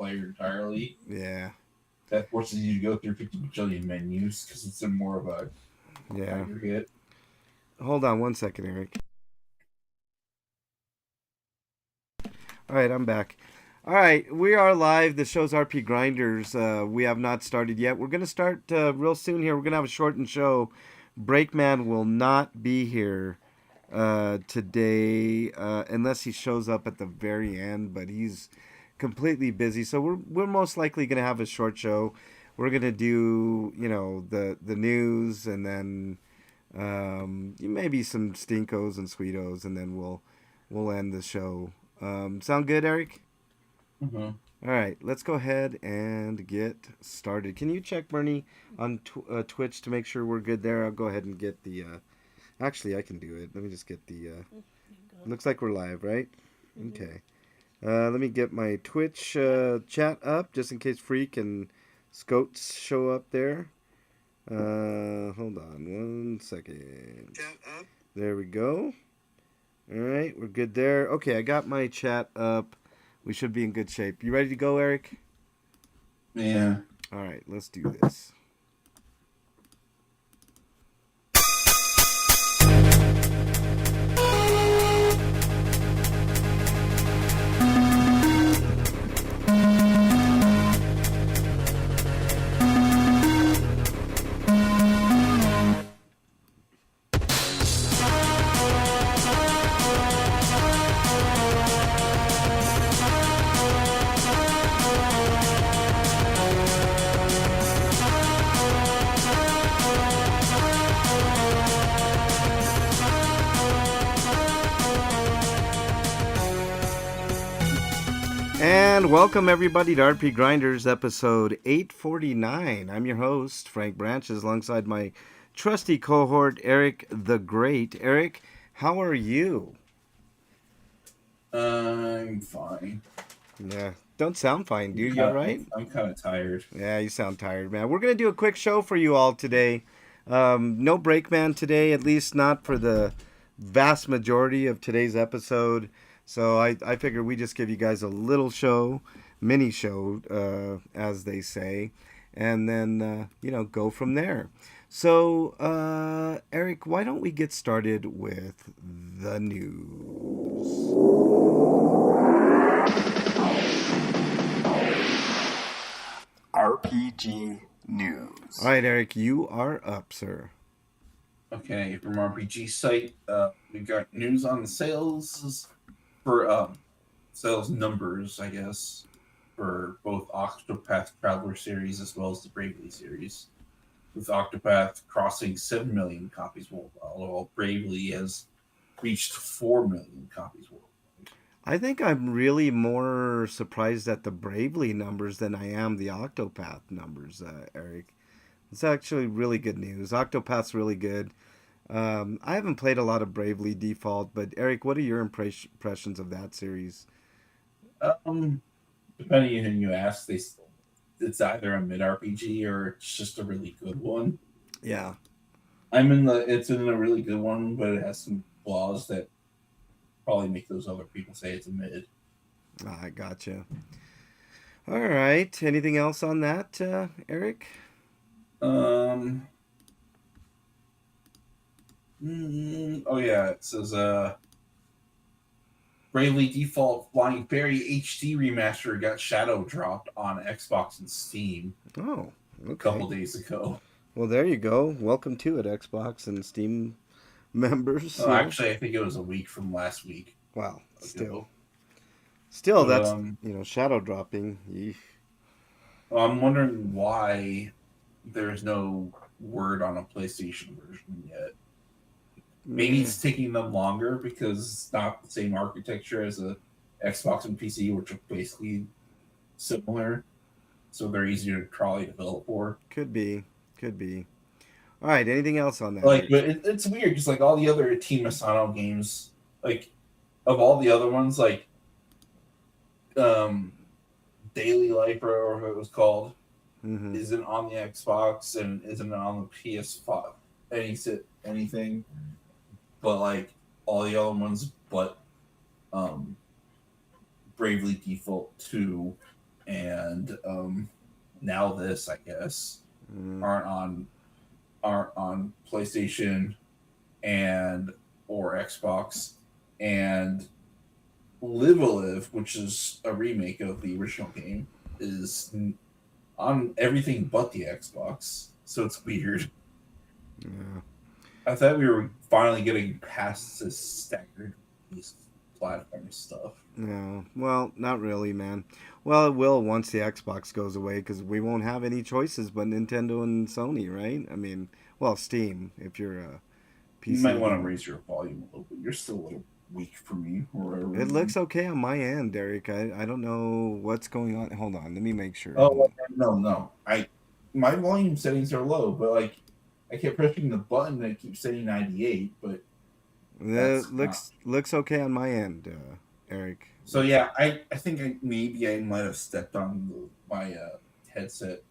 player entirely. Yeah. That forces you to go through 50 bajillion menus because it's in more of a Yeah. aggregate. Hold on one second, Eric. All right, I'm back. All right, we are live. The show's RPGrinders. We have not started yet. We're going to start real soon here. We're going to have a shortened show. Breakman will not be here today unless he shows up at the very end, but he's completely busy. So we're most likely going to have a short show. We're going to do, the news and then maybe some stinkos and sweetos, and then we'll end the show. Sound good, Eric? Mm-hmm. All right, let's go ahead and get started. Can you check, Bernie, on Twitch to make sure we're good there? I'll go ahead and get the. Actually, I can do it. Let me just get the. Looks like we're live, right? Mm-hmm. Okay. Let me get my Twitch chat up just in case Freak and Scoats show up there. Hold on one second. Chat up. There we go. All right, we're good there. Okay, I got my chat up. We should be in good shape. You ready to go, Eric? Yeah. All right, let's do this. And welcome everybody to RPGrinders episode 849. I'm your host, Frank Branches, alongside my trusty cohort, Eric the Great. Eric, how are you? I'm fine. Yeah, don't sound fine, dude. You all right? I'm kind of tired. Yeah, you sound tired, man. We're going to do a quick show for you all today. No Breakman today, at least not for the vast majority of today's episode. So I figured we just give you guys a little show, mini show, as they say, and then, go from there. So, Eric, why don't we get started with the news? RPG News. All right, Eric, you are up, sir. Okay, from RPG site, we got news on the sales for sales numbers, I guess, for both Octopath Traveler series as well as the Bravely series. With Octopath crossing 7 million copies worldwide, while Bravely has reached 4 million copies worldwide. I think I'm really more surprised at the Bravely numbers than I am the Octopath numbers, Eric. It's actually really good news. Octopath's really good. I haven't played a lot of Bravely Default, but Eric, what are your impressions of that series? Depending on who you ask, it's either a mid RPG or it's just a really good one. Yeah, it's in a really good one, but it has some flaws that probably make those other people say it's a mid. I gotcha. All right. Anything else on that, Eric? Oh yeah, it says Bravely Default Flying Fairy HD remaster got shadow dropped on Xbox and Steam. Oh, okay. A couple days ago. Well, there you go. Welcome to it, Xbox and Steam members. Oh, actually, I think it was a week from last week. Wow, still, but, that's shadow dropping. Eesh. I'm wondering why there's no word on a PlayStation version yet. Maybe it's taking them longer because it's not the same architecture as a Xbox and PC, which are basically similar. So they're easier to probably develop for. Could be. All right. Anything else on that? But it's weird because all the other Team Asano games, of all the other ones, Daily Life or whatever it was called, isn't on the Xbox and isn't on the PS5. Anything. But all the other ones, but Bravely Default 2 and and now this, I guess, Mm, aren't on PlayStation and or Xbox, and Live a Live, which is a remake of the original game, is on everything but the Xbox. So it's weird. yeah. I thought we were finally getting past this staggered release platform stuff. No, well, not really, man. Well, it will once the Xbox goes away because we won't have any choices but Nintendo and Sony, right? I mean, well, Steam if you're a You might PC want to gamer. raise your volume a little bit. You're still a little weak for me for whatever It reason. looks okay on my end, Derek. I don't know what's going on. Hold on, let me make sure. Hold Oh on. no, no. My volume settings are low, but like I kept pressing the button and it keeps saying 98, but It that's not. looks okay on my end, Eric. So Looks yeah, I think maybe I might have stepped on my headset.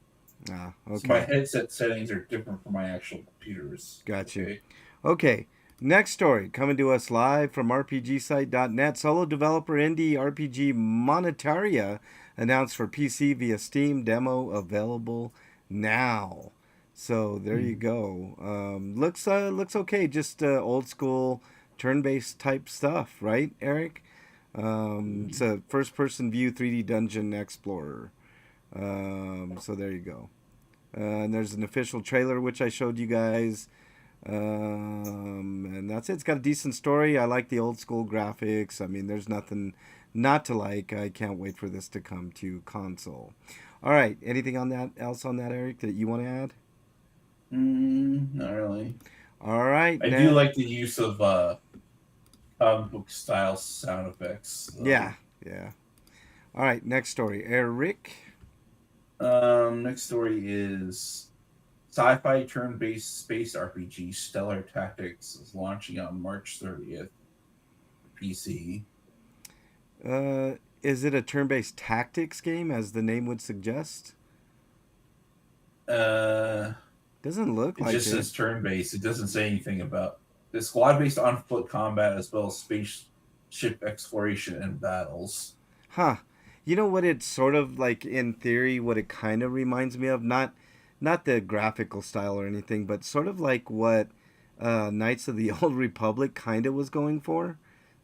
So my okay. headset settings are different from my actual computers. Got you. Okay. Okay, next story coming to us live from RPGsite.net. Solo developer indie RPG Monetaria announced for PC via Steam demo available now. So there you Hmm. go. Looks okay. Just old school turn-based type stuff, right, Eric? It's a first-person view 3D dungeon explorer. So there you go. And there's an official trailer which I showed you guys. And that's it. It's got a decent story. I like the old school graphics. I mean, there's nothing not to like. I can't wait for this to come to console. All right. Anything on that else on that, Eric, that you want to add? Not really. All right. I do like the use of comic book style sound effects, though. Yeah. Yeah. All right. Next story, Eric. Next story is sci-fi turn-based space RPG Stellar Tactics is launching on March 30th for PC. Is it a turn-based tactics game, as the name would suggest? Uh, Doesn't look it like just it. says turn-based. It doesn't say anything about the squad-based on-foot combat as well as spaceship exploration and battles. Huh. You know what it's sort of like in theory what it kind of reminds me of? Not the graphical style or anything, but sort of like what Knights of the Old Republic kind of was going for.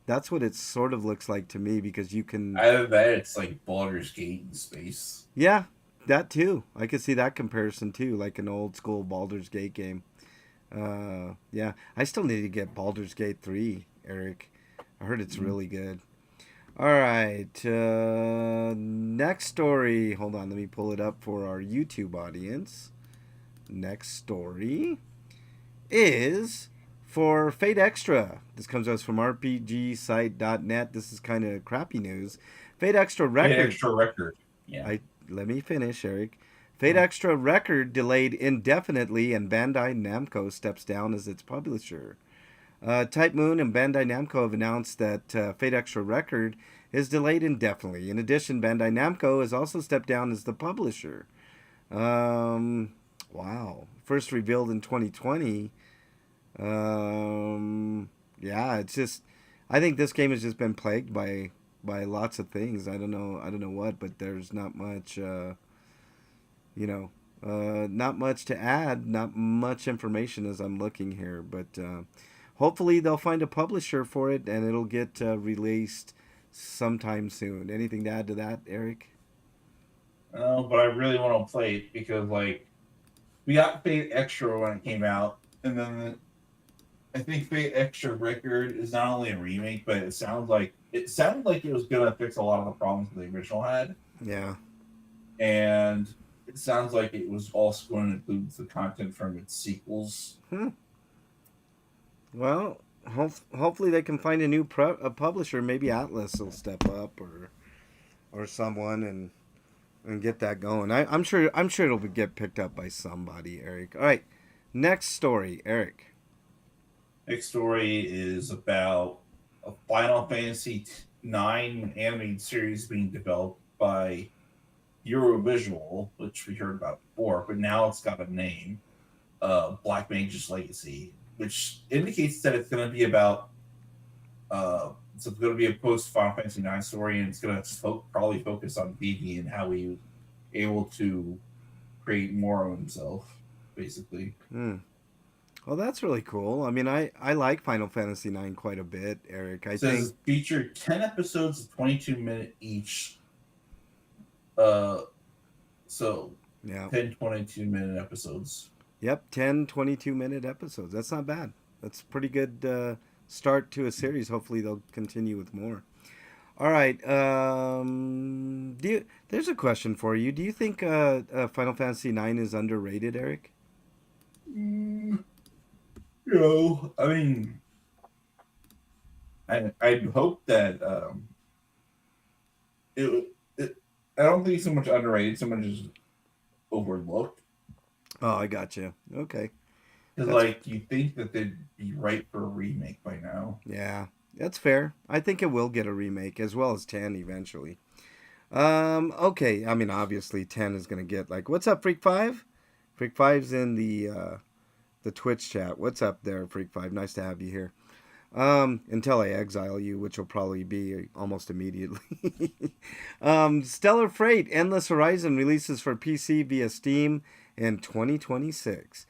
That's what it sort of looks like to me because you can Either that, it's like Baldur's Gate in space. yeah, that too. I could see that comparison too, like an old school Baldur's Gate game. Yeah, I still need to get Baldur's Gate 3, Eric. I heard it's Mm. really good. All right. Next story. Hold on. Let me pull it up for our YouTube audience. Next story is for Fate Extra. This comes to us from RPGsite.net. This is kind of crappy news. Fate Extra An Record. extra record. Yeah. I Let me finish, Eric. Fate Oh. Extra Record delayed indefinitely, and Bandai Namco steps down as its publisher. Type Moon and Bandai Namco have announced that Fate Extra Record is delayed indefinitely. In addition, Bandai Namco has also stepped down as the publisher. Um, wow. First revealed in 2020. Yeah, it's just. I think this game has just been plagued by lots of things. I don't know. I don't know what, but there's not much. You know, not much to add. Not much information as I'm looking here, but hopefully they'll find a publisher for it and it'll get released sometime soon. Anything to add to that, Eric? No, but I really want to play it because like we got Fate Extra when it came out, and then I think Fate Extra Record is not only a remake, but it sounded like it was gonna fix a lot of the problems that the original had, Yeah. and it sounds like it was also going to include the content from its sequels. Hmm. Well, hopefully they can find a publisher. Maybe Atlas will step up or someone and get that going. I'm sure it'll get picked up by somebody, Eric. All right. Next story, Eric. Next story is about a Final Fantasy IX animated series being developed by Eurovisual, which we heard about before, but now it's got a name, Black Mage's Legacy, which indicates that it's going to be about it's going to be a post Final Fantasy IX story, and it's going to probably focus on Vivi and how he able to create more of himself, basically. Hmm. Well, that's really cool. I mean, I like Final Fantasy IX quite a bit, Eric. I think, Says featured 10 episodes of 22-minute each. Uh, so yeah. 10 22-minute episodes. Yep, 10 22-minute episodes. That's not bad. That's a pretty good start to a series. Hopefully, they'll continue with more. All right. There's a question for you. Do you think Final Fantasy IX is underrated, Eric? Mm, I mean, I hope that it I don't think it's so much underrated, so much as overlooked. Oh, I got you. Okay. Because That's like you think that they'd be right for a remake by now. Yeah, that's fair. I think it will get a remake as well as 10 eventually. Okay. I mean, obviously 10 is going to get like, what's up, Freak 5? Freak 5's in the Twitch chat. What's up there, Freak 5? Nice to have you here. Until I exile you, which will probably be almost immediately. Stellar Freight Endless Horizon releases for PC via Steam in 2026.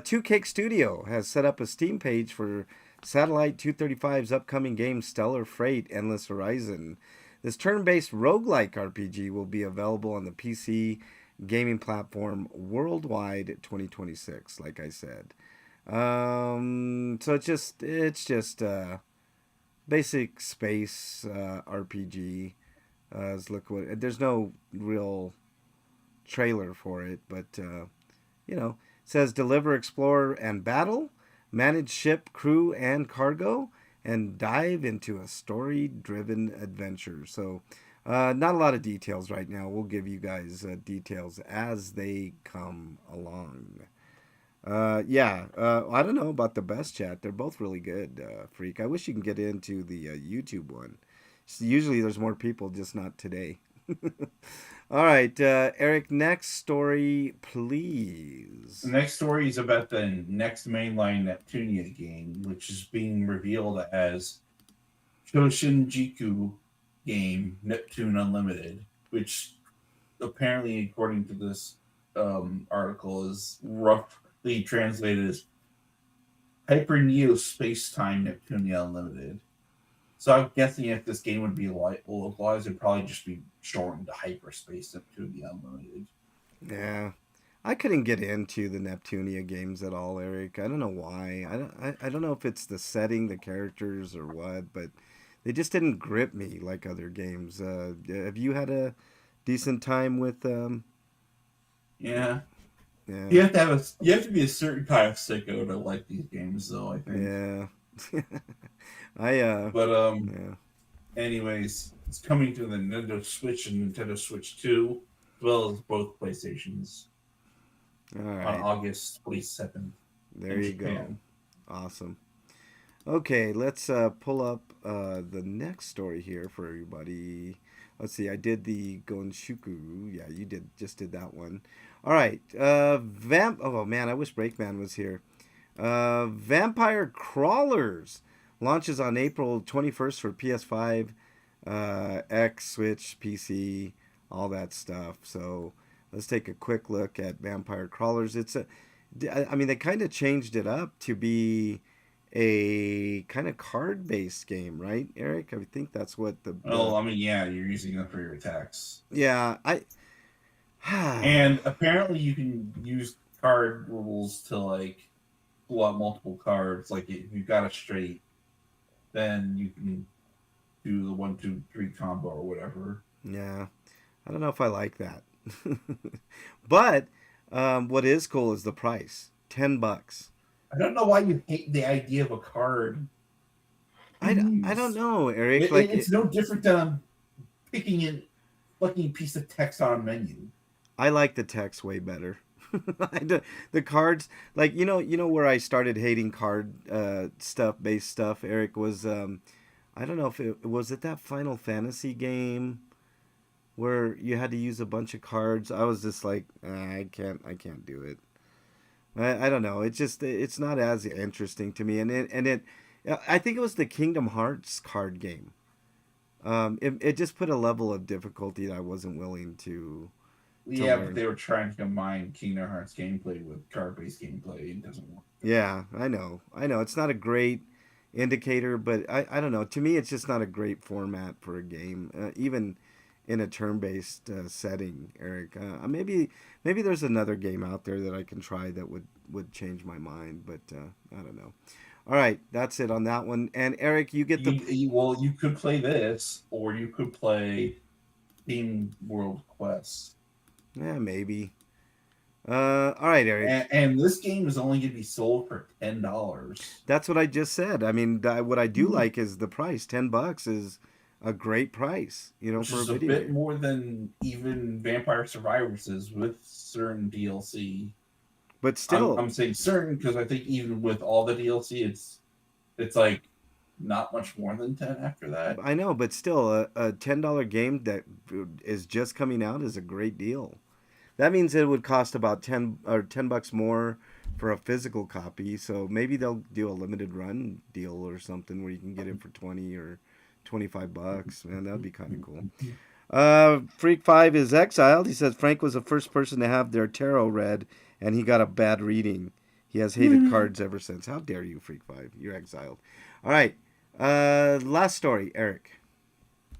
Two Cake Studio has set up a Steam page for Satellite 235's upcoming game Stellar Freight Endless Horizon. This turn based roguelike RPG will be available on the PC gaming platform worldwide 2026, like I said. So it's just basic space RPG. Look what there's no real trailer for it, but it says deliver, explore, and battle, manage ship, crew, and cargo, and dive into a story-driven adventure. So, not a lot of details right now. We'll give you guys details as they come along. Yeah, I don't know about the best chat. They're both really good, Freak. I wish you can get into the YouTube one. Usually there's more people, just not today. All right, Eric, next story, The please. next story is about the next mainline Neptunia game, which is being revealed as Shoshinjiku game Neptune Unlimited, which apparently, according to this article, is roughly translated as Hyper Neo Space Time Neptunia Unlimited. So I'm guessing if this game would be localized, it'd probably just be shortened to Hyperspace Neptunia Unlimited. Yeah, I couldn't get into the Neptunia games at all, Eric. I don't know why. I don't know if it's the setting, the characters, or what, but they just didn't grip me like other games. Have you had a decent time with Yeah, Yeah, you have to be a certain kind of sicko to like these games, though. I think, yeah. I but yeah. anyways, it's coming to the Nintendo Switch and Nintendo Switch 2, as well as both PlayStations All on right. August 27th There in you go. Japan. Awesome. Okay, let's pull up the next story here for everybody. Let's see. I did the Gonshuku. Yeah, you did that one. All right. Oh man, I wish Breakman was here. Vampire Crawlers launches on April 21st for PS5, X, Switch, PC, all that stuff. So let's take a quick look at Vampire Crawlers. I mean, they kind of changed it up to be a kind of card-based game, right, Eric? I think that's what the Well, I mean, yeah, you're using them for your attacks. yeah, And apparently, you can use card rules to like pull out multiple cards. Like if you've got a straight, then you can do the 1, 2, 3 combo or whatever. yeah. I don't know if I like that. But what is cool is the price. $10. I don't know why you hate the idea of a card. I don't Jeez. know, Eric. Like It's no different than picking a fucking piece of text on a menu. I like the text way better. The cards, like where I started hating card stuff, based stuff. Eric was I don't know if it was it that Final Fantasy game where you had to use a bunch of cards. I was just like, I can't do it. I don't know. It's not as interesting to me, and I think it was the Kingdom Hearts card game. It just put a level of difficulty that I wasn't willing to Yeah, but they were trying to combine Kingdom Hearts gameplay with card-based gameplay. It doesn't work. Yeah, I know. It's not a great indicator, but I don't know. To me, it's just not a great format for a game, even in a turn-based setting. Eric, maybe there's another game out there that I can try that would change my mind, but I don't know. All right, that's it on that one. And Eric, you get the You could play this, or you could play Team World Quest. yeah, maybe. All right, Eric. And this game is only going to be sold for $10. That's what I just said. I mean, what I do like is the price. $10 is a great price, Which for a is a video bit game. more than even Vampire Survivors is with certain DLC. But still, I'm saying certain because I think even with all the DLC, it's like not much more than 10 after that. I know, but still, a $10 game that is just coming out is a great deal. That means it would cost about $10 more for a physical copy. So maybe they'll do a limited run deal or something where you can get it for 20 or $25. Man, that'd be kind of cool. Freak5 is exiled. He says Frank was the first person to have their tarot read, and he got a bad reading. He has hated cards ever since. How dare you, Freak5? You're exiled. All right. Last story, Eric.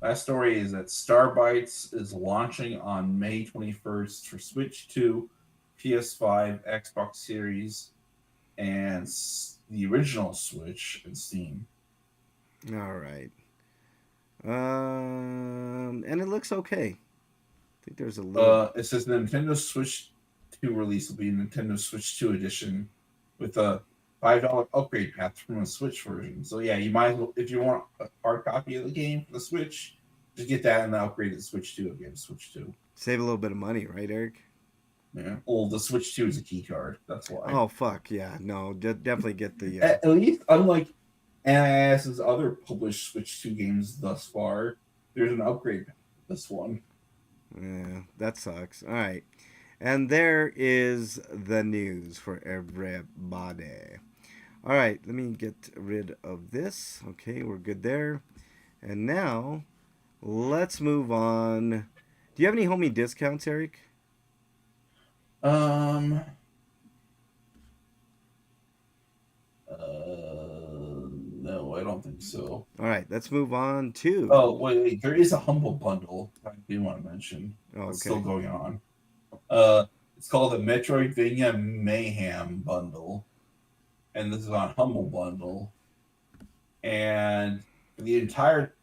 Last story is that Starbytes is launching on May 21st for Switch 2, PS5, Xbox Series, and the original Switch and Steam. All right. And it looks okay. I think there's a little. It says Nintendo Switch 2 release will be a Nintendo Switch 2 edition with a $5 upgrade path from a Switch version. So yeah, you might as well, if you want a hard copy of the game for the Switch, just get that and then upgrade the Switch 2 again. Switch 2. Save a little bit of money, right, Eric? Yeah. Well, the Switch 2 is a key card. That's why. Oh fuck yeah! No, definitely get the. At least, unlike NIS's other published Switch 2 games thus far, there's an upgrade path for this one. Yeah, that sucks. All right. And there is the news for everybody. All right, let me get rid of this. Okay, we're good there. And now, let's move on. Do you have any homie discounts, Eric? No, I don't think so. All right, let's move on to. Oh, wait, there is a Humble Bundle I do want to mention. Oh, It's okay. still going on. It's called the Metroidvania Mayhem Bundle. And this is on Humble Bundle. And for the entire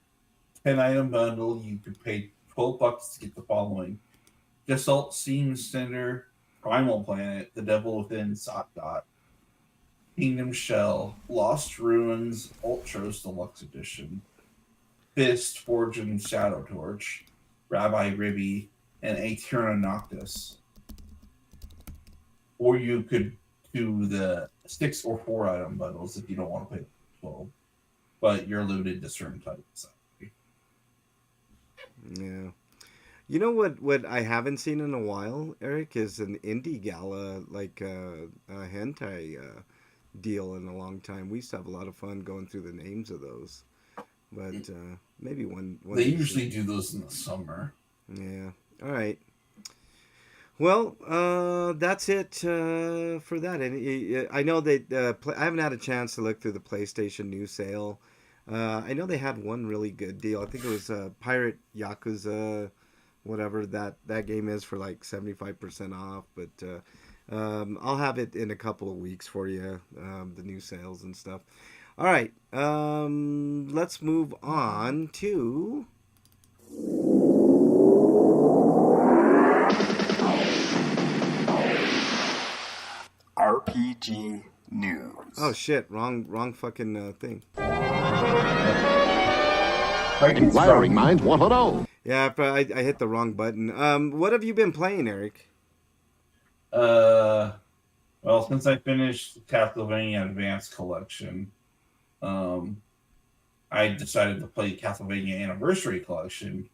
10-item bundle, you could pay $12 to get the following: Assault Steam Center, Primal Planet, The Devil Within, Sockdot, Kingdom Shell, Lost Ruins, Ultros Deluxe Edition, Fist, Forge and Shadow Torch, Rabbi Ribby, and Aeterna Noctis. Or you could do the 6 or 4-item bundles if you don't want to pay 12, but you're limited to certain types. Yeah. You know what I haven't seen in a while, Eric, is an indie gala like a hentai deal in a long time. We used to have a lot of fun going through the names of those, but maybe one. They usually do those in the summer. Yeah. All right. Well, that's it for that. And I know that I haven't had a chance to look through the PlayStation new sale. I know they had one really good deal. I think it was Pirate Yakuza, whatever that game is, for like 75% off. But I'll have it in a couple of weeks for you, the new sales and stuff. All right, let's move on to. RPG news. Oh shit! Wrong fucking thing. Inquiring minds want to know. Yeah, I hit the wrong button. What have you been playing, Eric? Well, since I finished Castlevania Advanced Collection, I decided to play Castlevania Anniversary Collection,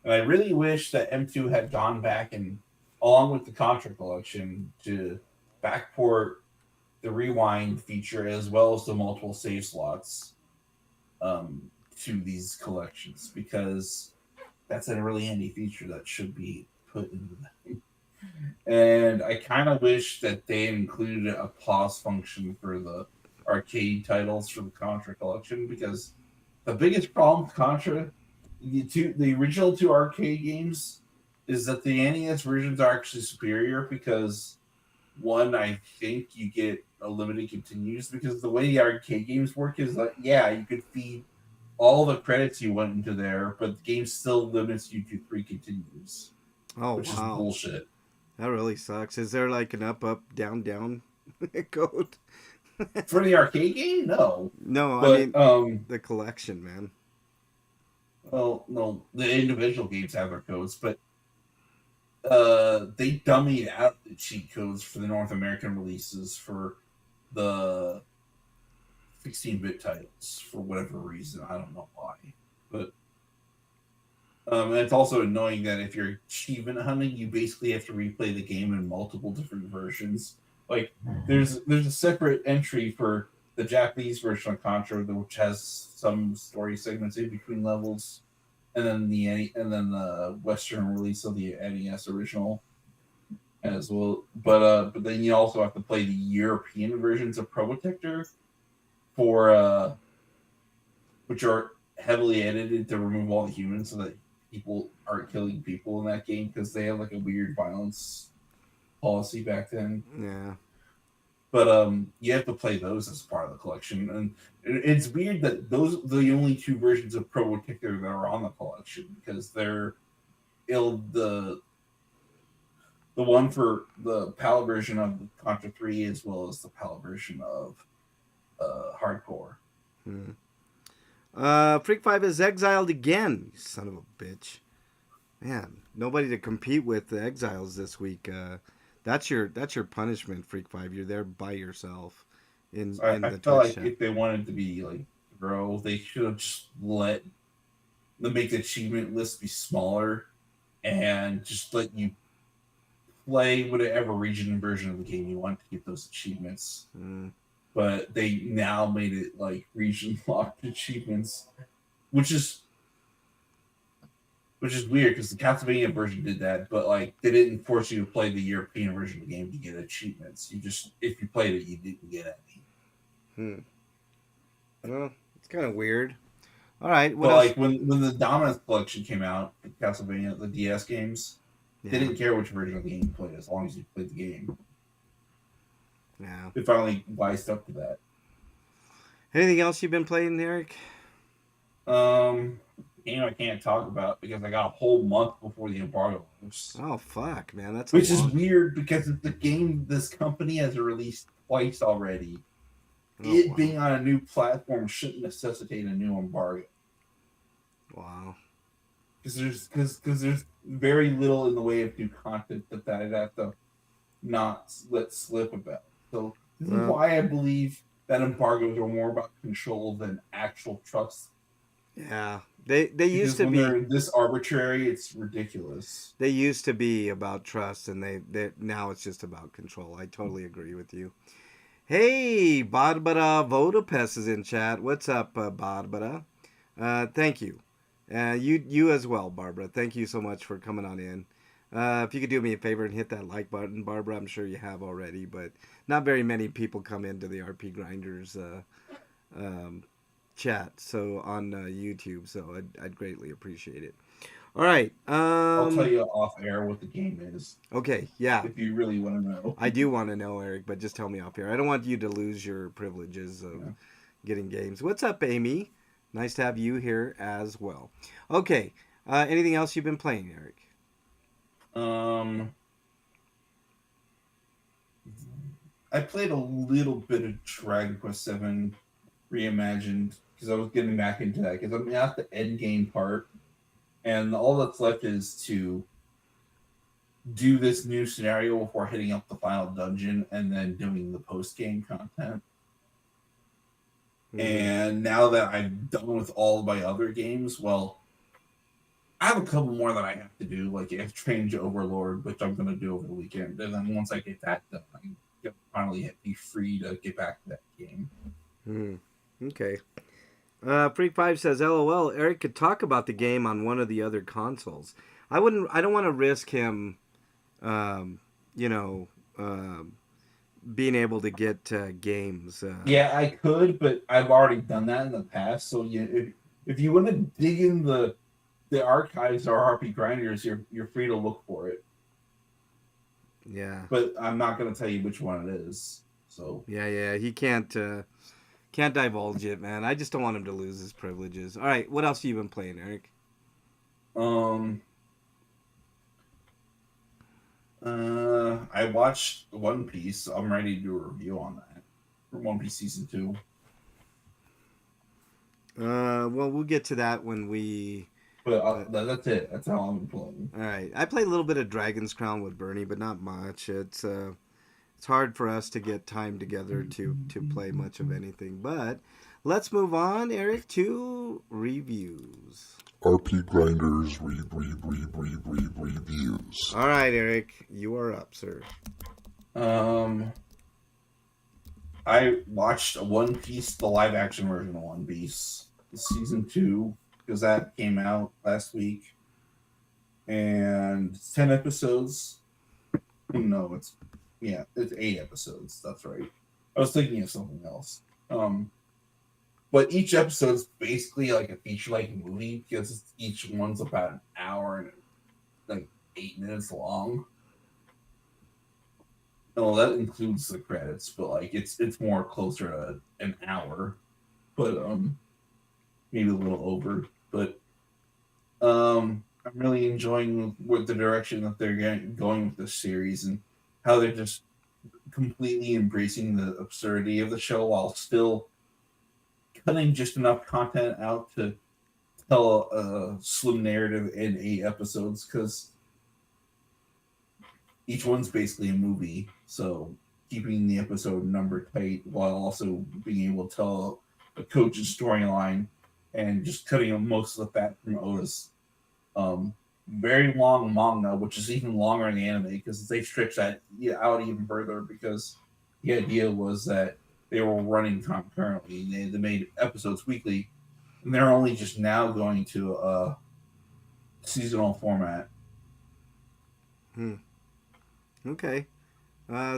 and I really wish that M2 had gone back and, along with the Contra Collection, to backport the rewind feature as well as the multiple save slots to these collections, because that's a really handy feature that should be put into them. And I kind of wish that they included a pause function for the arcade titles for the Contra collection, because the biggest problem with Contra, the original two arcade games, is that the NES versions are actually superior because one, I think you get a limited continues, because the way the arcade games work is that, yeah, you could feed all the credits you want into there, but the game still limits you to 3 continues, Oh which is wow, bullshit. that really sucks. Is there like an up up down down code? For the arcade game, no. No, I But mean the collection, man. well, no, the individual games have their codes, but they dummied out the cheat codes for the North American releases for the 16-bit titles for whatever reason. I don't know why, but and it's also annoying that if you're achievement hunting, you basically have to replay the game in multiple different versions. Like there's a separate entry for the Japanese version of Contra, which has some story segments in between levels, and then the Western release of the NES original as well. But then you also have to play the European versions of Probotector for which are heavily edited to remove all the humans so that people aren't killing people in that game, because they have like a weird violence policy back then. Yeah. But you have to play those as part of the collection, and it's weird that those are the only two versions of Probotector that are on the collection, because they're the one for the PAL version of Contra 3 as well as the PAL version of Hardcore. Freak 5 is exiled again. You son of a bitch. Man, nobody to compete with the exiles this week. That's your punishment, Freak 5. You're there by yourself in So I the feel Twitch like chat. if they wanted to be like grow, they should have just let them make the achievement list be smaller and just let you play whatever region and version of the game you want to get those achievements. But they now made it like region locked achievements, which is weird because the Castlevania version did that, but like they didn't force you to play the European version of the game to get achievements. You just, if you played it, you didn't get any. Well, it's kind of weird. All right, what But else? like when the Dominance Collection came out, Castlevania, the DS games, Yeah. they didn't care which version of the game you played as long as you played the game. Yeah. They finally wised up to that. Anything else you've been playing, Eric? Game I can't talk about because I got a whole month before the embargo lifts. Oh fuck, man, that's Which a is long... weird because it's a game this company has released twice already. wow. Being on a new platform shouldn't necessitate a new embargo. Wow. Because there's very little in the way of new content that I'd have to not let slip about. So this is why I believe that embargoes are more about control than actual trust. Yeah, they used to when be they're this arbitrary, it's ridiculous. They used to be about trust, and they now it's just about control. I totally agree with you. Hey, Barbara Vodapest is in chat. What's up, Barbara? Thank you. You as well, Barbara. Thank you so much for coming on in. If you could do me a favor and hit that like button, Barbara, I'm sure you have already, but not very many people come into the RPGrinders chat so on YouTube, so I'd greatly appreciate it. All right. I'll tell you off air what the game is. Okay, yeah. If you really want to know. I do want to know, Eric, but just tell me off air. I don't want you to lose your privileges of getting games. What's up, Amy? Nice to have you here as well. Okay. Anything else you've been playing, Eric? I played a little bit of Dragon Quest VII Reimagined because I was getting back into that because I'm at the end game part, and all that's left is to do this new scenario before hitting up the final dungeon and then doing the post game content. And now that I'm done with all of my other games, well, I have a couple more that I have to do, like Exchange Overlord, which I'm going to do over the weekend. And then once I get that done, I can finally be free to get back to that game. Okay. Freak 5 says, LOL, Eric could talk about the game on one of the other consoles. I don't want to risk him you know, being able to get games. Yeah, I could, but I've already done that in the past. So if you want to dig in the archives or RP grinders, you're free to look for it. Yeah, But I'm not going to tell you which one it is. So yeah. He can't divulge it, man. I just don't want him to lose his privileges. All right, what else have you been playing, Eric? um I watched One Piece. I'm ready to do a review on that for One Piece season 2. Well, we'll get to that when we. But Uh, that's it. That's how I'm playing. all right, I played a little bit of Dragon's Crown with Bernie, but not much. It's hard for us to get time together to play much of anything. But let's move on, Eric, to reviews. RPGrinders reviews. All right, Eric, you are up, sir. Um, I watched One Piece, the live action version of One Piece, season 2, because that came out last week, and it's 10 episodes. No, it's 8 episodes. That's right. I was thinking of something else. But each episode is basically like a feature-length movie because each one's about an hour and like 8 minutes long. Well, that includes the credits, but like it's more closer to an hour, but maybe a little over. But I'm really enjoying what the direction that they're going with this series and how they're just completely embracing the absurdity of the show while still cutting just enough content out to tell a slim narrative in 8 episodes because each one's basically a movie. So keeping the episode number tight while also being able to tell a coach's storyline and just cutting most of the fat from Otis. Very long manga, which is even longer in the anime because they stretched that out even further because the idea was that they were running concurrently. They made episodes weekly, and they're only just now going to a seasonal format. Hmm. Okay.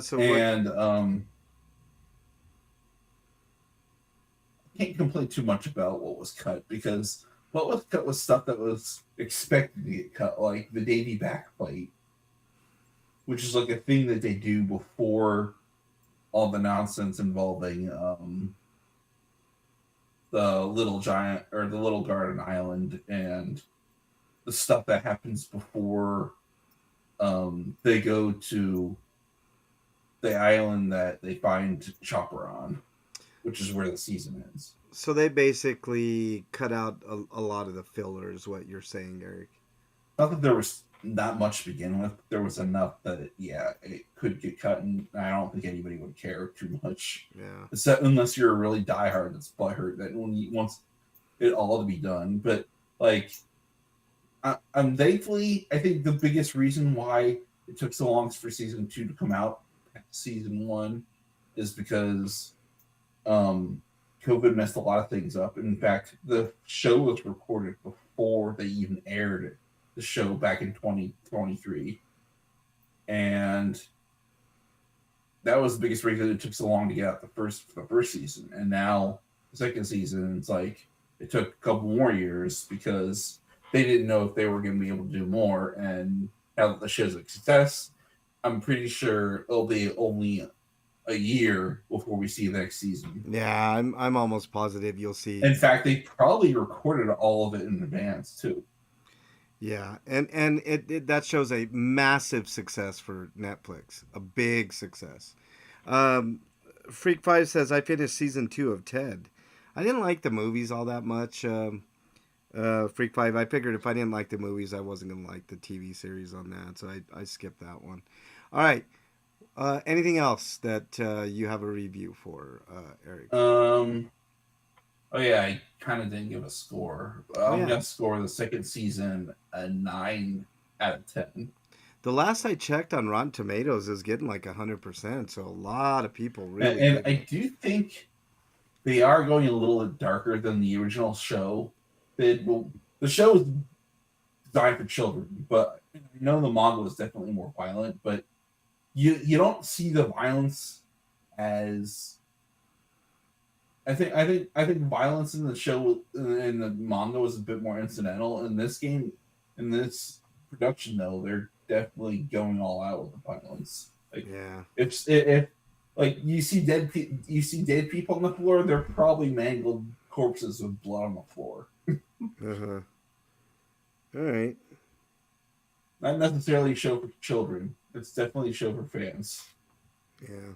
So And I can't complain too much about what was cut because what was cut was stuff that was expected to get cut, like the Davy backplate, which is like a thing that they do before all the nonsense involving the little giant or the little garden island and the stuff that happens before they go to the island that they find Chopper on, which is where the season ends. so they basically cut out a lot of the fillers. What you're saying, Eric? Not that there was not much to begin with. There was enough that it could get cut, and I don't think anybody would care too much. Yeah. Except unless you're a really diehard that's butthurt that wants it all to be done. But like, I'm thankfully, I think the biggest reason why it took so long for season 2 to come out, season 1, is because COVID messed a lot of things up. In fact, the show was recorded before they even aired the show back in 2023, and that was the biggest reason it took so long to get out the first season. And now the second season, it's like it took a couple more years because they didn't know if they were going to be able to do more. And now that the show's a success, I'm pretty sure it'll be only a year before we see the next season. Yeah, I'm almost positive you'll see. In fact, they probably recorded all of it in advance too. Yeah, and it that shows a massive success for Netflix, a big success. Um, Freak Five says I finished season 2 of Ted. I didn't like the movies all that much. Freak Five, I figured if I didn't like the movies, I wasn't gonna like the TV series on that, so I skipped that one. All right. Anything else that you have a review for, Eric? Oh yeah, I kind of didn't give a score. I'm gonna score the second season a 9 out of 10. The last I checked on Rotten Tomatoes is getting like 100%, so a lot of people really. And I do think they are going a little bit darker than the original show. The show is designed for children, but I know the manga was definitely more violent. But you don't see the violence as I think violence in the show in the manga was a bit more incidental. In this game, in this production, though, they're definitely going all out with the violence. Like Yeah. if like you see dead people on the floor, they're probably mangled corpses with blood on the floor. Uh-huh. All right. Not necessarily a show for children. It's definitely a show for fans. Yeah.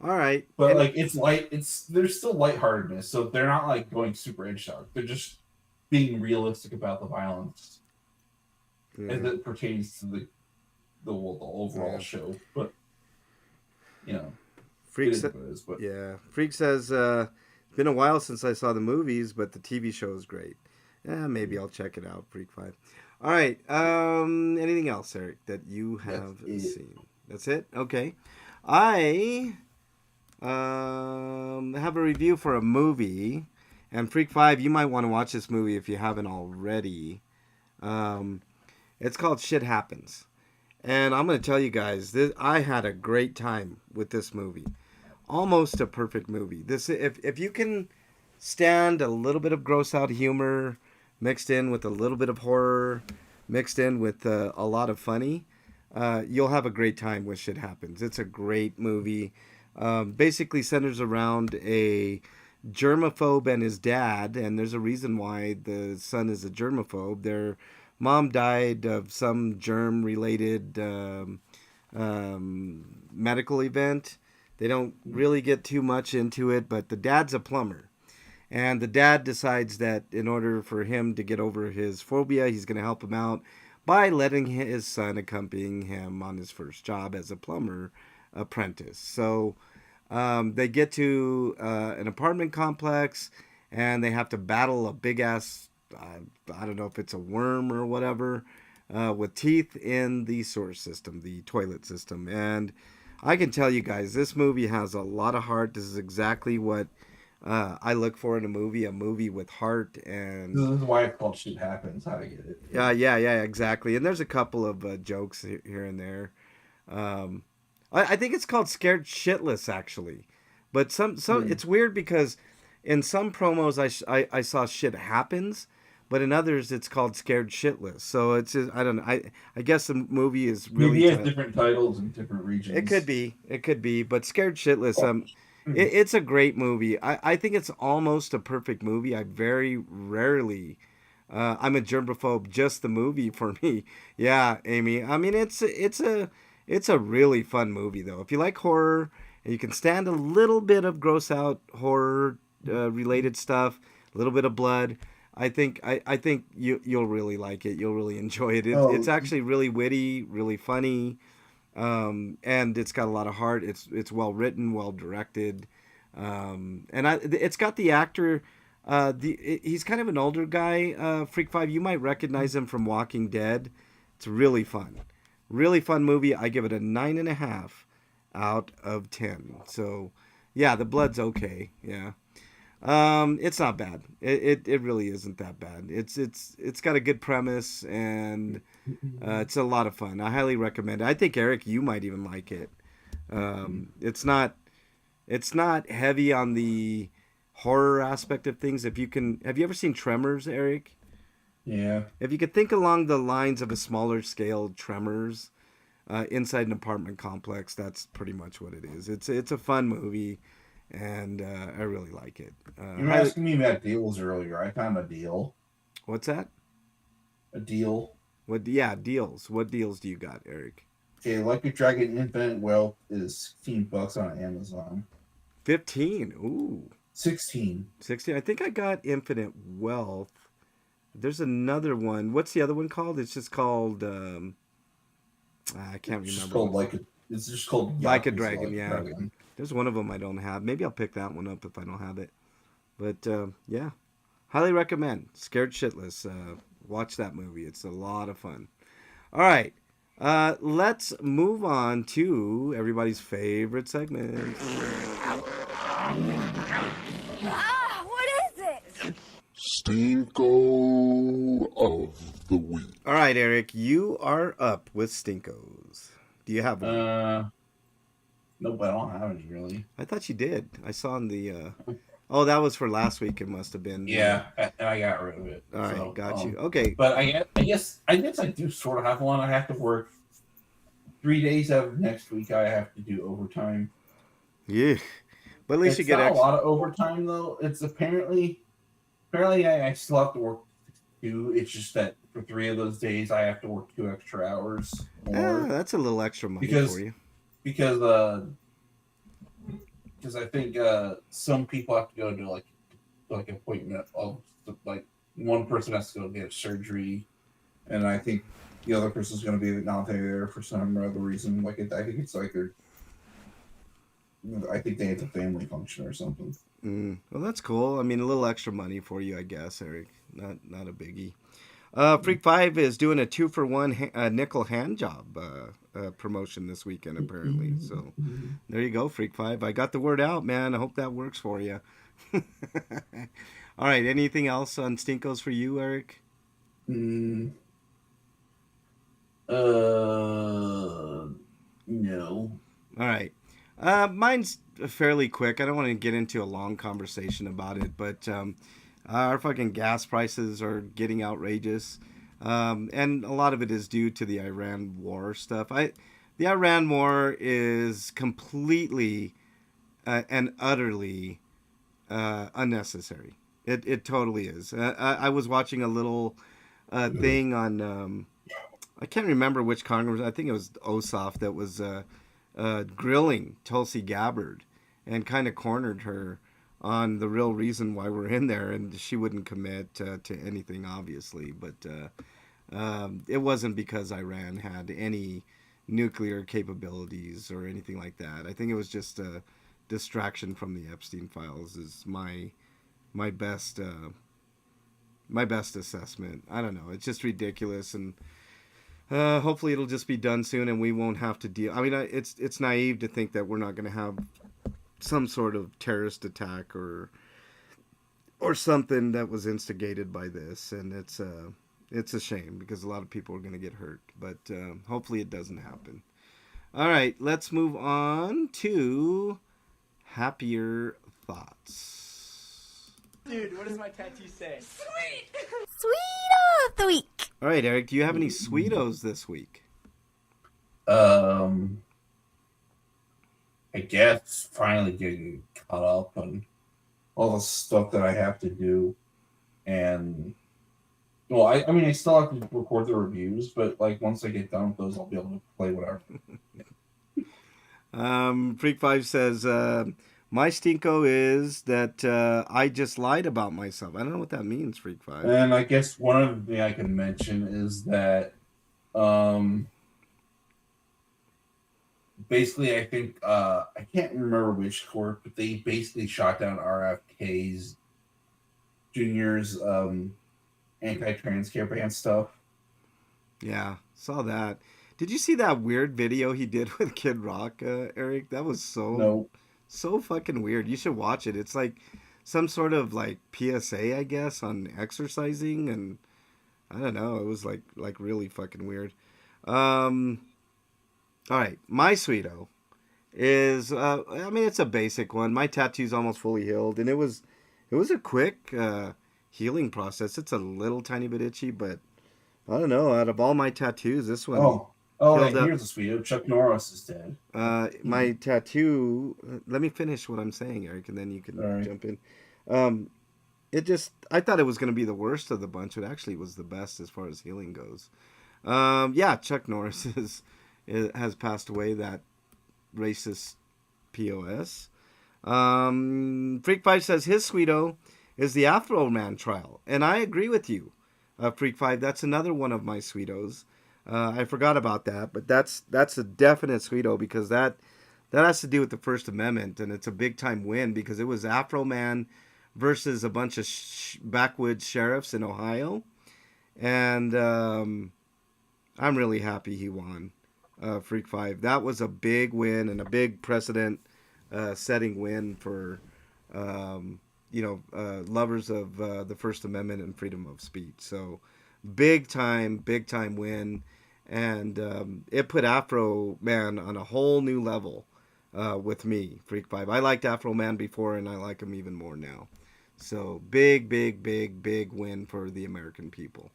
All right. But And like it's light, it's there's still lightheartedness, so they're not like going super edge dark. They're just being realistic about the violence as yeah. it pertains to the overall Yeah. show. But you know, it Freak is sa- what it is. But yeah. Freak says it's been a while since I saw the movies, but the TV show is great. Yeah, maybe I'll check it out. Freak 5. All right. Anything else, Eric, that you have that's it. seen? That's it. Okay. I have a review for a movie, and Freak 5, you might want to watch this movie if you haven't already. Um, it's called Shit Happens. And I'm going to tell you guys, I had a great time with this movie. Almost a perfect movie. This if you can stand a little bit of gross out humor mixed in with a little bit of horror, mixed in with a lot of funny, you'll have a great time with Shit Happens. It's a great movie. Basically centers around a germaphobe and his dad, and there's a reason why the son is a germaphobe. Their mom died of some germ-related medical event. They don't really get too much into it, but the dad's a plumber. And the dad decides that in order for him to get over his phobia, he's going to help him out by letting his son accompany him on his first job as a plumber apprentice. So they get to an apartment complex and they have to battle a big ass, I don't know if it's a worm or whatever, with teeth in the sewer system, the toilet system. And I can tell you guys, this movie has a lot of heart. This is exactly what I look for in a movie with heart. This And is why it's called Shit Happens. How to get it? yeah, exactly. And there's a couple of jokes here and there. Um, I think it's called Scared Shitless, actually. But it's weird because in some promos I saw Shit Happens, but in others it's called Scared Shitless. So it's just, I don't know. I guess the movie is really Maybe it has different titles in different regions. It could be, but Scared Shitless. It's a great movie. I think it's almost a perfect movie. I very rarely. I'm a germaphobe. Just the movie for me. Yeah, Amy. I mean, it's a really fun movie though. If you like horror and you can stand a little bit of gross out horror related stuff, a little bit of blood, I think you'll really like it. You'll really enjoy it. It's actually really witty, really funny. And it's got a lot of heart. It's well written, well directed, it's got the actor. He's kind of an older guy. Freak 5, you might recognize him from Walking Dead. It's really fun movie. I give it a 9.5 out of 10. So, yeah, the blood's okay. Yeah. It's not bad. It really isn't that bad. It's got a good premise and it's a lot of fun. I highly recommend it. I think Eric, you might even like it. It's not heavy on the horror aspect of things. Have you ever seen Tremors, Eric? Yeah. If you could think along the lines of a smaller scale Tremors inside an apartment complex, that's pretty much what it is. It's a fun movie. And I really like it. You were asking me about deals earlier. I found a deal. What's that? A deal. Yeah, deals. What deals do you got, Eric? Okay, Like a Dragon Infinite Wealth is $16 on Amazon. 15. Ooh. 16. 16. I think I got Infinite Wealth. There's another one. What's the other one called? It's just called I can't remember. It's just called Like a Dragon, Like yeah. Dragon. There's one of them I don't have. Maybe I'll pick that one up if I don't have it. But yeah, highly recommend. Scared Shitless. Watch that movie. It's a lot of fun. All right, let's move on to everybody's favorite segment. What is it? Stinko of the Week. All right, Eric, you are up with Stinkos. Do you have one? Nope, I don't have any really. I thought you did. I saw in the. Oh, that was for last week. It must have been. Yeah, and I got rid of it. All right, So, got you. Okay. but I guess I do sort of have one. I have to work 3 days out of next week. I have to do overtime. Yeah, but at least you It's get not a extra. lot of overtime though. It's apparently I still have to work 2. It's just that for 3 of those days I have to work 2 extra hours more That's a little extra money because for you. because I think some people have to go to like appointment of like one person has to go get surgery, and I think the other person's going to be not there for some other reason. I think it's like I think they have a family function or something. Well, that's cool. I mean, a little extra money for you, I guess, Eric. Not a biggie. Freak Five is doing a 2-for-1 nickel hand job promotion this weekend, apparently. So there you go, Freak Five. I got the word out, man. I hope that works for you. All right. Anything else on Stinkos for you, Eric? Mm, no. All right. Mine's fairly quick. I don't want to get into a long conversation about it, but our fucking gas prices are getting outrageous. And a lot of it is due to the Iran war stuff. The Iran war is completely and utterly unnecessary. It totally is. I was watching a little thing on, I can't remember which Congress, I think it was Ossoff that was grilling Tulsi Gabbard and kind of cornered her on the real reason why we're in there, and she wouldn't commit to anything, obviously, but it wasn't because Iran had any nuclear capabilities or anything like that. I think it was just a distraction from the Epstein files is my best assessment. I don't know. It's just ridiculous, and hopefully it'll just be done soon, and we won't have to deal. I mean, it's naive to think that we're not going to have some sort of terrorist attack or something that was instigated by this, and it's a shame because a lot of people are going to get hurt. But hopefully it doesn't happen. All right, let's move on to happier thoughts. Dude, what does my tattoo say? Sweet of the week. All right, Eric, do you have any sweetos this week? I guess finally getting caught up on all the stuff that I have to do, and well, I mean, I still have to record the reviews, but like once I get done with those, I'll be able to play whatever. Freak Five says my stinko is that I just lied about myself. I don't know what that means, Freak Five. And I guess one of the thing I can mention is that basically I think I can't remember which court, but they basically shot down RFK's Junior's anti-trans campaign stuff. Yeah, saw that. Did you see that weird video he did with Kid Rock, Eric? That was No. so fucking weird. You should watch it. It's like some sort of like PSA, I guess, on exercising, and I don't know. It was like really fucking weird. All right, my sweeto is I mean, it's a basic one. My tattoo's almost fully healed, and it was a quick healing process. It's a little tiny bit itchy, but I don't know. Out of all my tattoos, this one. Right, here's a sweet. Chuck Norris is dead. My tattoo. Let me finish what I'm saying, Eric, and then you can jump in. I thought it was going to be the worst of the bunch. It actually was the best as far as healing goes. Yeah, Chuck Norris has passed away. That racist POS. Freak Five says his sweeto is the Afro Man trial, and I agree with you, Freak Five. That's another one of my sweetos. I forgot about that, but that's a definite sweeto because that has to do with the First Amendment, and it's a big time win because it was Afro Man versus a bunch of backwoods sheriffs in Ohio, and I'm really happy he won. Freak Five. That was a big win and a big precedent setting win for lovers of the First Amendment and freedom of speech. So big time win. and it put Afro Man on a whole new level with me. Freak Five. I liked Afro Man before, and I like him even more now. So big, big, big, big win for the American people.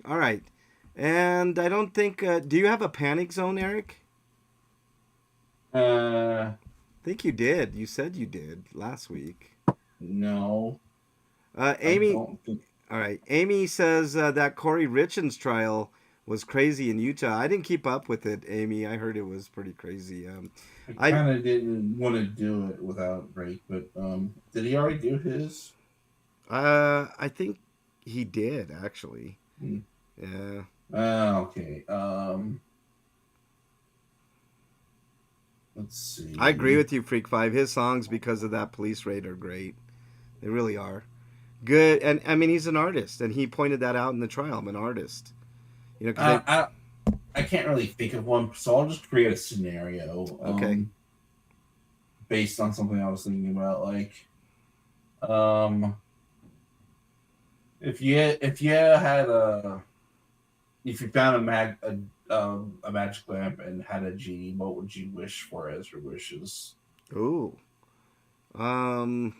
All right, and I don't think. Do you have a Panic Zone, Eric? Uh, I think you did. You said you did last week. no, I Amy, don't think. all right. Amy says that Corey Richens trial was crazy in Utah. I didn't keep up with it, Amy. I heard it was pretty crazy. I I kind of didn't want to do it without Drake, but did he already do his? I think he did actually. Hmm. Yeah. Okay. Let's I agree see. with you, Freak Five. His songs, because of that police raid, are great. They really are good. And I mean, he's an artist, and he pointed that out in the trial. I'm an artist. You know, because I, they. I I can't really think of one, so I'll just create a scenario. Okay. Based on something I was thinking about, like um, if you had a if you found a magic lamp and had a genie, what would you wish for as your wishes? Ooh. Um.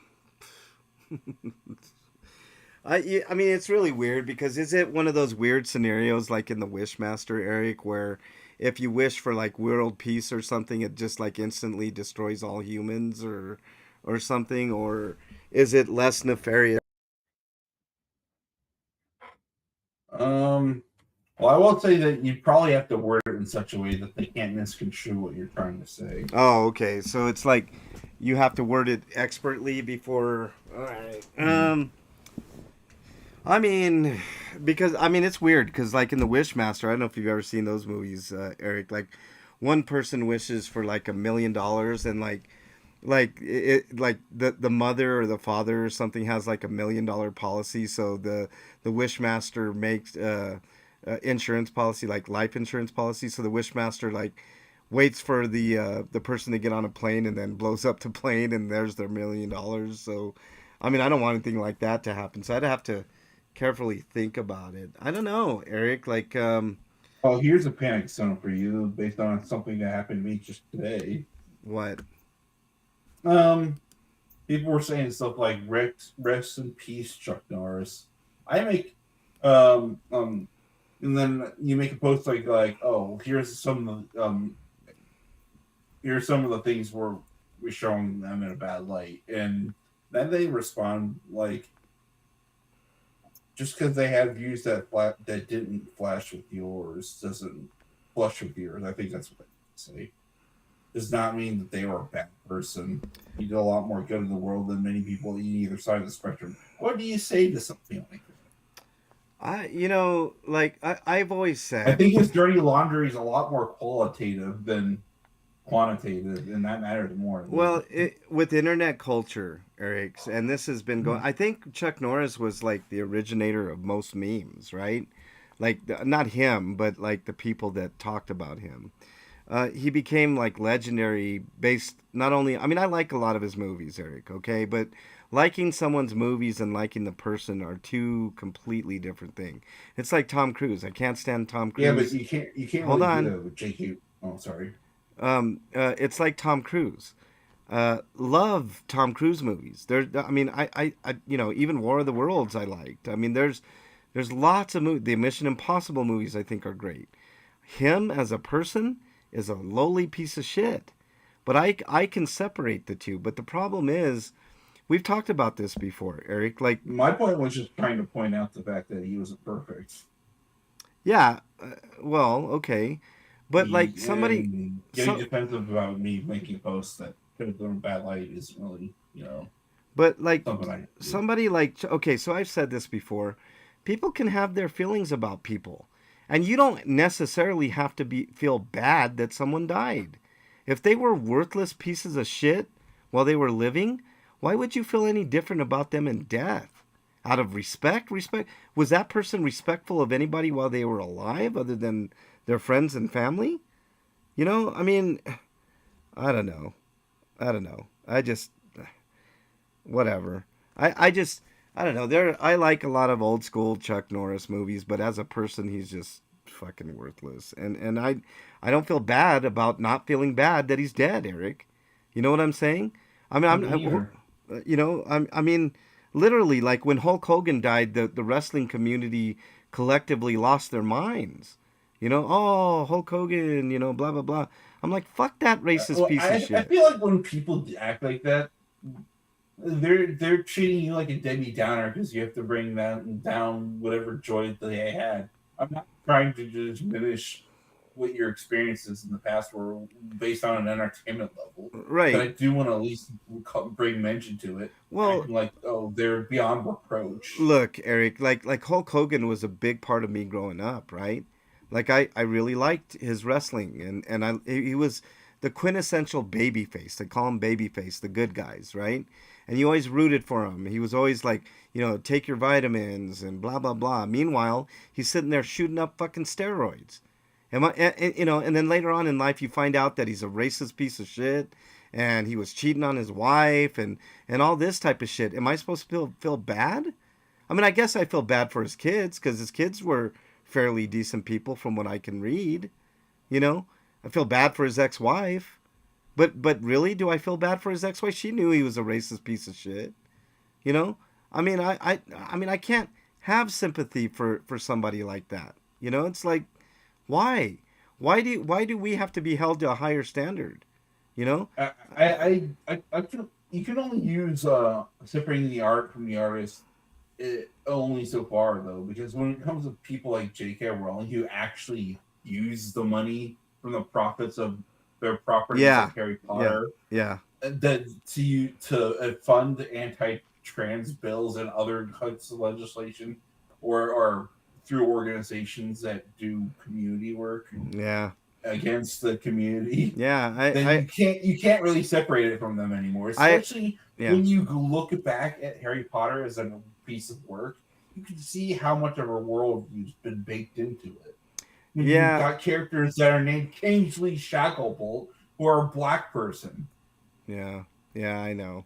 I mean, it's really weird because is it one of those weird scenarios like in the Wishmaster, Eric, where if you wish for like world peace or something, it just like instantly destroys all humans or something, or is it less nefarious? Um, well, I will say that you probably have to word it in such a way that they can't misconstrue what you're trying to say. Oh, okay. So it's like you have to word it expertly before. All right. Mm. I mean, because I mean it's weird because like in the Wishmaster, I don't know if you've ever seen those movies, Eric. Like one person wishes for like $1 million, and like the mother or the father or something has like $1 million policy, so the Wishmaster makes insurance policy, like life insurance policy, so the Wishmaster like waits for the person to get on a plane and then blows up the plane and there's their $1 million. So I mean I don't want anything like that to happen, so I'd have to carefully think about it. I don't know, Eric, like Oh, here's a panic zone for you based on something that happened to me just today. what. Um, People were saying stuff like rest in peace, Chuck Norris. I make and then you make a post like oh here's some of the things we're showing them in a bad light, and then they respond like just because they had views that didn't flash with yours doesn't flush with yours. I think that's what they say. Does not mean that they were a bad person. You did a lot more good in the world than many people on either side of the spectrum. What do you say to something like that? I've always I said. think his dirty laundry is a lot more qualitative than quantitative, and that matters more to me. Well, with internet culture, Eric, and this has been going. I think Chuck Norris was like the originator of most memes, right? Like not him, but like the people that talked about him. He became like legendary based not only. I mean, I like a lot of his movies, Eric. Okay, but liking someone's movies and liking the person are two completely different things. It's like Tom Cruise. I can't stand Tom Yeah, but Cruise. you can't Hold really do on. that with JK. Oh, sorry. It's like Tom Cruise. Love Tom Cruise movies. I mean, even War of the Worlds I liked. I mean, there's lots of movies. The Mission Impossible movies I think are great. Him as a person is a lowly piece of shit. But I can separate the two. But the problem is, we've talked about this before, Eric. Like, My point was just trying to point out the fact that he wasn't perfect. yeah, well, okay, but like somebody, And getting so, defensive about me making posts that could have done bad light isn't really, but like something I do. somebody like okay, so I've said this before. People can have their feelings about people, and you don't necessarily have to feel bad that someone died. If they were worthless pieces of shit while they were living, why would you feel any different about them in death? Out of respect? Respect? Was that person respectful of anybody while they were alive other than their friends and family? I mean, I don't know. I don't know. I just whatever. I just I don't know. I like a lot of old school Chuck Norris movies, but as a person he's just fucking worthless. And I don't feel bad about not feeling bad that he's dead, Eric. You know what I'm saying? I mean, Either. I mean, literally, like when Hulk Hogan died, the wrestling community collectively lost their minds. Oh, Hulk Hogan, blah blah blah. I'm like, fuck that racist Well, piece of I shit. feel like when people act like that, they're treating you like a Debbie Downer because you have to bring down whatever joy that they had. I'm not trying to diminish what your experiences in the past were based on an entertainment level, but Right. I do want to at least bring mention to it, Well, acting like they're beyond reproach. look, Eric, like Hulk Hogan was a big part of me growing up, right? Like I really liked his wrestling, and he was the quintessential baby face. They call him baby face, the good guys, right? And you always rooted for him. He was always like, take your vitamins and blah blah blah. Meanwhile, he's sitting there shooting up fucking steroids. And then later on in life, you find out that he's a racist piece of shit, and he was cheating on his wife, and all this type of shit. Am I supposed to feel bad? I mean, I guess I feel bad for his kids because his kids were fairly decent people from what I can read. I feel bad for his ex-wife, but really, do I feel bad for his ex-wife? She knew he was a racist piece of shit. You know, I mean, I can't have sympathy for somebody like that. It's like, why? Why do we have to be held to a higher standard? You know? I can, you can only use separating the art from the artist only so far though, because when it comes to people like J.K. Rowling who actually use the money from the profits of their properties Yeah, like Harry yeah, Potter, yeah, that to fund anti-trans bills and other types of legislation, or through organizations that do community work yeah, against the community, yeah. then you can't really separate it from them anymore. I, Especially yeah, when you look back at Harry Potter as a piece of work, you can see how much of a worldview's been baked into it. When you've yeah, got characters that are named Kingsley Shacklebolt, who are a black person, yeah, yeah. I know.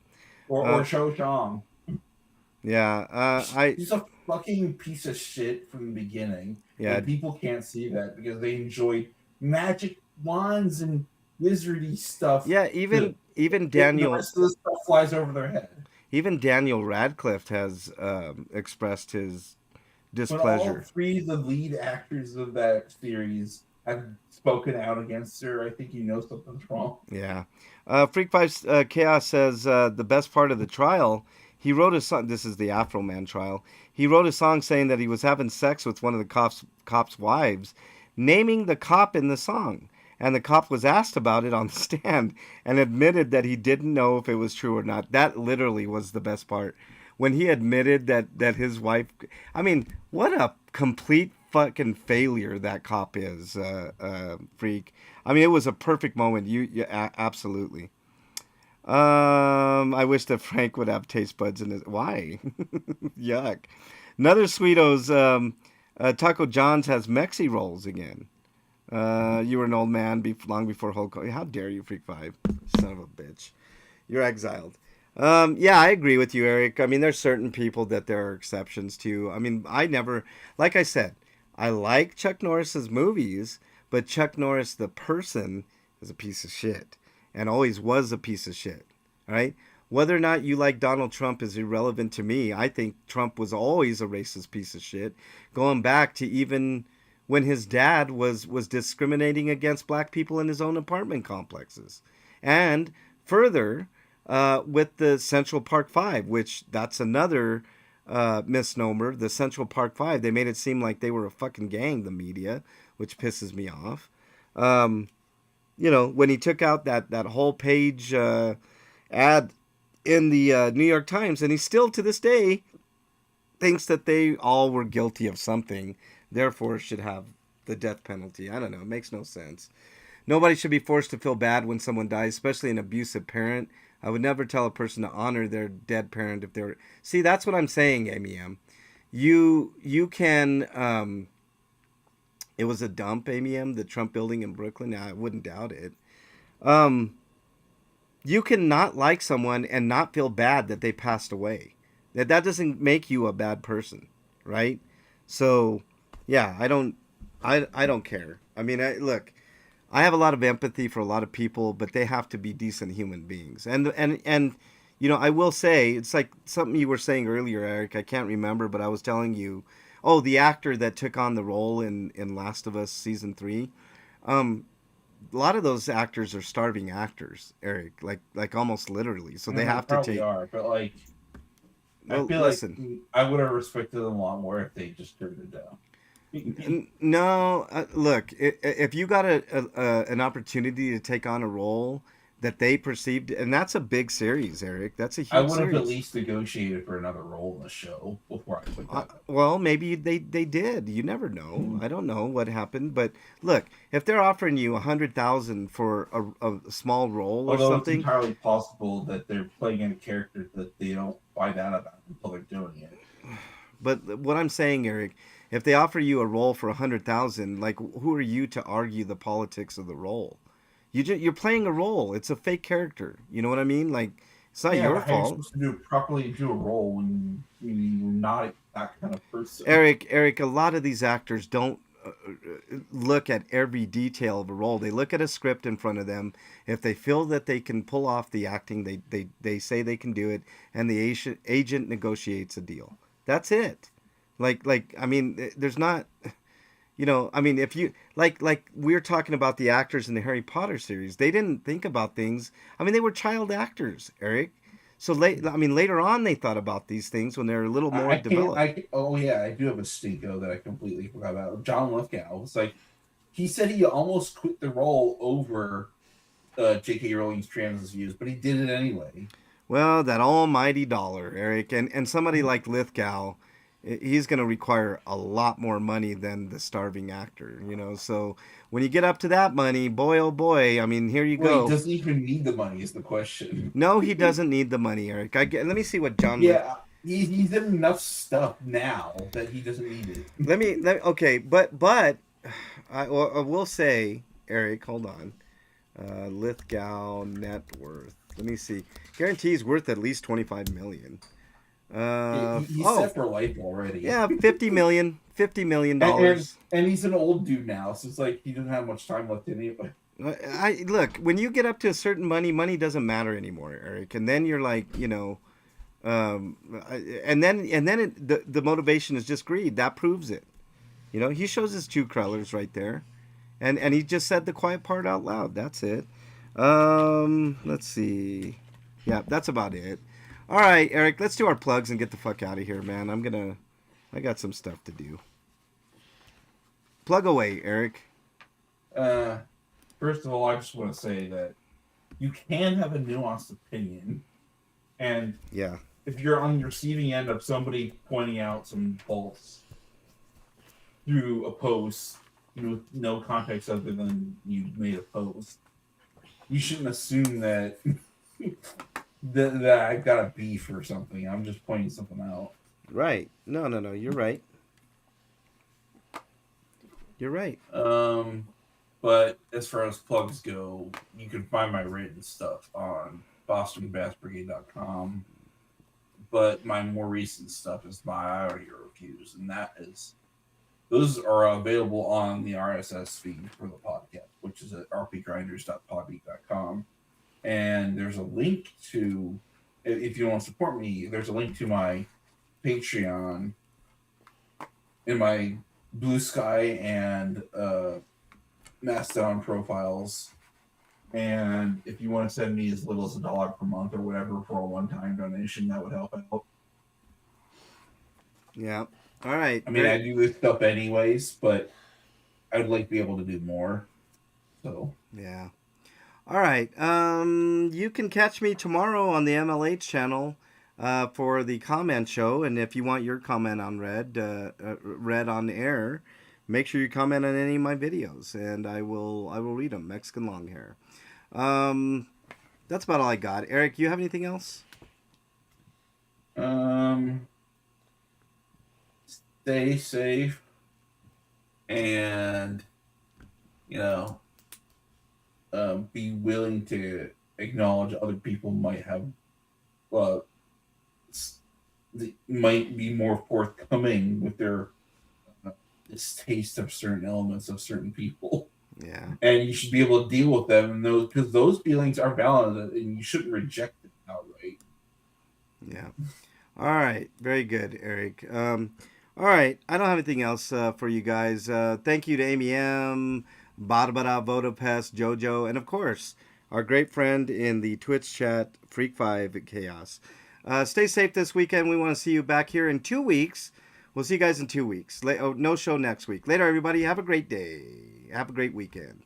or Uh, Cho Chang. yeah. He's a fucking piece of shit from the beginning, Yeah, but people can't see that because they enjoy magic wands and wizardy stuff. yeah. The, Even the Daniel, rest of the stuff flies over their head. even Daniel Radcliffe has expressed his But all displeasure. three of the lead actors of that series have spoken out against her. I think you know something's wrong. Yeah. Freak Five Chaos says the best part of the trial, he wrote a song. This is the Afro Man trial. He wrote a song saying that he was having sex with one of the cops' wives, naming the cop in the song. And the cop was asked about it on the stand and admitted that he didn't know if it was true or not. That literally was the best part. When he admitted that his wife, I mean, what a complete fucking failure that cop is, Freak. I mean, it was a perfect moment. Absolutely. I wish that Frank would have taste buds in his. Why? Yuck. Another Sweetos. Taco John's has Mexi rolls again. You were an old man long before Hulk Hogan. How dare you, Freak Five? Son of a bitch. You're exiled. Yeah, I agree with you, Eric. I mean, there's certain people that there are exceptions to. I mean, I never, like I said, I like Chuck Norris's movies, but Chuck Norris, the person, is a piece of shit and always was a piece of shit. Right? Whether or not you like Donald Trump is irrelevant to me. I think Trump was always a racist piece of shit, going back to even when his dad was discriminating against black people in his own apartment complexes, and further with the Central Park Five, which that's another misnomer. The Central Park Five, they made it seem like they were a fucking gang, the media, which pisses me off. When he took out that whole page ad in the New York Times, and he still to this day thinks that they all were guilty of something, therefore should have the death penalty. I don't know. It makes no sense. Nobody should be forced to feel bad when someone dies, especially an abusive parent. I would never tell a person to honor their dead parent if they're... See, that's what I'm saying, Amy M. You can... It was a dump, Amy M., the Trump building in Brooklyn. I wouldn't doubt it. You can not like someone and not feel bad that they passed away. That doesn't make you a bad person, right? So, yeah, I don't I don't care. I mean, look, I have a lot of empathy for a lot of people, but they have to be decent human beings. And you know, I will say it's like something you were saying earlier, Eric. I can't remember, but I was telling you, oh, the actor that took on the role in Last of Us season 3. Um, a lot of those actors are starving actors, Eric. Like almost literally. So they And they have to probably take. are, but like I Well, feel like listen. I would have respected them a lot more if they just turned it down. No, look, if you got an opportunity to take on a role that they perceived, and that's a big series, Eric. That's a I huge would have at series. least negotiated for another role in the show before I took that. Well, maybe they did. You never know. I don't know what happened, but look, if they're offering you 100,000 for a small role or Although it's something, entirely possible that they're playing in a character that they don't find out about until they're doing it. but what I'm saying, Eric, if they offer you a role for 100,000, like who are you to argue the politics of the role? You're playing a role. It's a fake character. You know what I mean? Like it's not Yeah, your but how are you fault. supposed to do a role when you're not that kind of person? Eric, a lot of these actors don't look at every detail of a role. They look at a script in front of them. If they feel that they can pull off the acting, they say they can do it, and the agent negotiates a deal. That's it. Like I mean, there's not. You know, I mean, if you like we're talking about the actors in the Harry Potter series, they didn't think about things. I mean, they were child actors, Eric. So late, I mean, later on they thought about these things when they're a little more I can't. developed. Oh yeah, I do have a stinko that I completely forgot about. John Lithgow. It's like he said he almost quit the role over J.K. Rowling's trans views, but he did it anyway. Well, that almighty dollar, Eric, and somebody like Lithgow, he's going to require a lot more money than the starving actor, you know. So when you get up to that money, boy oh boy, I mean, here you Well, he go. doesn't even need the money. Is the question. No, he doesn't need the money, Eric. Let me see what John Lith. Yeah, he's in enough stuff now that he doesn't need it. Okay, but I will say, Eric, hold on. Lithgow net worth. Let me see. Guarantees worth at least 25 million. He's Oh, set for life already. yeah, 50 million. and, $50 million. and he's an old dude now, so it's like he doesn't have much time left anyway. I look, when you get up to a certain money doesn't matter anymore, Eric. And then you're like, you know, and then the motivation is just greed. That proves it. You know, he shows his two colors right there, and he just said the quiet part out loud. That's it. Let's see. Yeah, that's about it. All right, Eric, let's do our plugs and get the fuck out of here, man. I got some stuff to do. Plug away, Eric. First of all, I just want to say that you can have a nuanced opinion, and Yeah. if you're on the receiving end of somebody pointing out some faults through a post with no context other than you made a post, you shouldn't assume that that I've got a beef or something. I'm just pointing something out. Right. No. You're right. You're right. But as far as plugs go, you can find my written stuff on bostonbassbrigade.com. But my more recent stuff is my audio reviews, and those are available on the RSS feed for the podcast, which is at rpgrinders.podbean.com. And there's a link to, if you want to support me, there's a link to my Patreon in my Blue Sky and Mastodon profiles. And if you want to send me as little as $1 per month or whatever for a one-time donation, that would help out. Yeah. All right. I mean, I do this stuff anyways, but I'd like to be able to do more. So Yeah. All right. You can catch me tomorrow on the MLH channel for the comment show, and if you want your comment on read on air, make sure you comment on any of my videos, and I will read them. Mexican long hair. That's about all I got. Eric, you have anything else? Stay safe, and be willing to acknowledge other people might have, might be more forthcoming with their distaste of certain elements of certain people. Yeah. And you should be able to deal with them, and those feelings are valid, and you shouldn't reject them outright. Yeah. All right. Very good, Eric. All right. I don't have anything else for you guys. Thank you to Amy M, Bada Vodapest, Jojo, and of course, our great friend in the Twitch chat, Freak5 Chaos. Stay safe this weekend. We want to see you back here in 2 weeks. We'll see you guys in 2 weeks. No show next week. Later, everybody. Have a great day. Have a great weekend.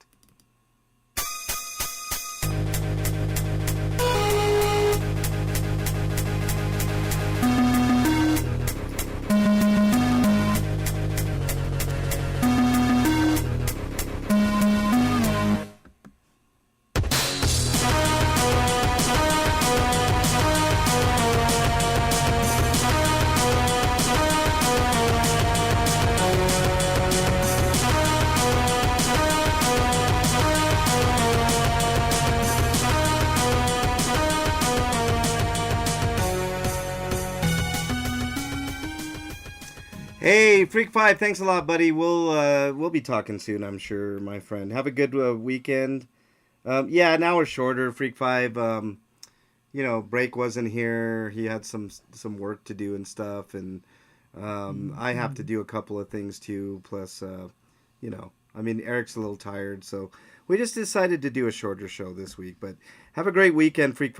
Hey, Freak5, thanks a lot, buddy. We'll be talking soon, I'm sure, my friend. Have a good weekend. Yeah, an hour shorter, Freak5. Break wasn't here. He had some work to do and stuff, and I have to do a couple of things too. Plus, Eric's a little tired, so we just decided to do a shorter show this week. But have a great weekend, Freak5.